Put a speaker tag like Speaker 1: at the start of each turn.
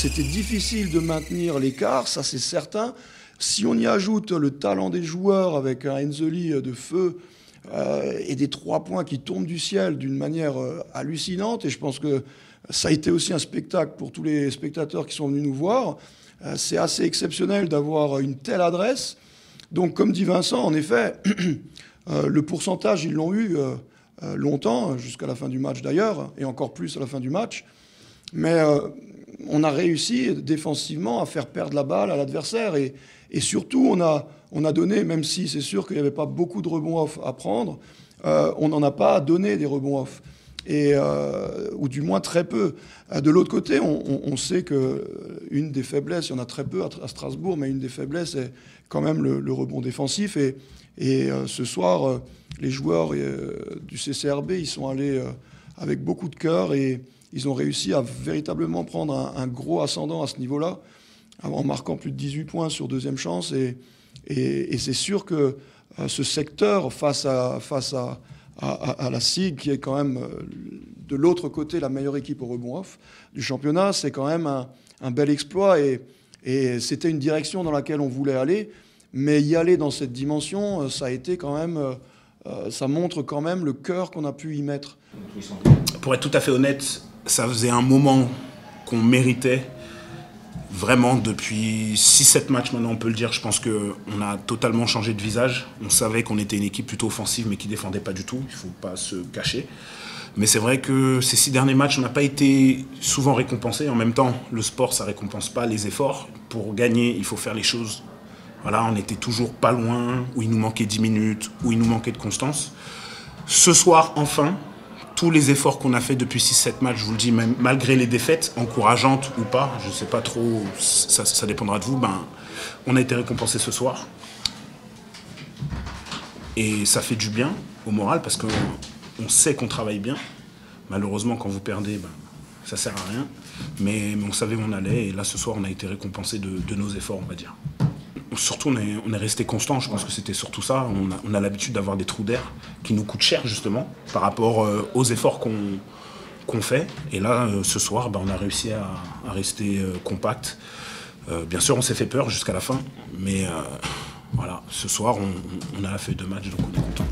Speaker 1: c'était difficile de maintenir l'écart, ça c'est certain. Si on y ajoute le talent des joueurs avec un Enzeli de feu et des 3 points qui tombent du ciel d'une manière hallucinante, et je pense que ça a été aussi un spectacle pour tous les spectateurs qui sont venus nous voir, c'est assez exceptionnel d'avoir une telle adresse. Donc comme dit Vincent, en effet, le pourcentage, ils l'ont eu longtemps, jusqu'à la fin du match d'ailleurs, et encore plus à la fin du match. Mais on a réussi défensivement à faire perdre la balle à l'adversaire. Et surtout, on a donné, même si c'est sûr qu'il n'y avait pas beaucoup de rebonds off à prendre, on n'en a pas donné des rebonds off. Ou du moins très peu. De l'autre côté, on sait qu'une des faiblesses, il y en a très peu à Strasbourg, mais une des faiblesses est quand même le rebond défensif. Et ce soir, les joueurs du CCRB, ils sont allés avec beaucoup de cœur et ils ont réussi à véritablement prendre un gros ascendant à ce niveau-là, en marquant plus de 18 points sur deuxième chance. Et c'est sûr que ce secteur, face à la SIG, qui est quand même de l'autre côté la meilleure équipe au rebond off du championnat, c'est quand même un bel exploit. Et c'était une direction dans laquelle on voulait aller. Mais y aller dans cette dimension, ça a été quand même... ça montre quand même le cœur qu'on a pu y mettre.
Speaker 2: Pour être tout à fait honnête, ça faisait un moment qu'on méritait vraiment depuis 6-7 matchs maintenant, on peut le dire. Je pense qu'on a totalement changé de visage. On savait qu'on était une équipe plutôt offensive mais qui ne défendait pas du tout, il ne faut pas se cacher. Mais c'est vrai que ces 6 derniers matchs, on n'a pas été souvent récompensés. En même temps, le sport, ça ne récompense pas les efforts. Pour gagner, il faut faire les choses. Voilà, on n'était toujours pas loin, où il nous manquait 10 minutes, où il nous manquait de constance. Ce soir, enfin, tous les efforts qu'on a fait depuis 6-7 matchs, je vous le dis, même malgré les défaites, encourageantes ou pas, je ne sais pas trop, ça dépendra de vous, on a été récompensés ce soir. Et ça fait du bien au moral parce qu'on sait qu'on travaille bien. Malheureusement, quand vous perdez, ça ne sert à rien. Mais on savait où on allait et là, ce soir, on a été récompensés de nos efforts, on va dire. Surtout, on est resté constant, je pense que c'était surtout ça. On a l'habitude d'avoir des trous d'air qui nous coûtent cher, justement, par rapport aux efforts qu'on fait. Et là, ce soir, on a réussi à rester compact. Bien sûr, on s'est fait peur jusqu'à la fin, mais voilà, ce soir, on a fait 2 matchs, donc on est content.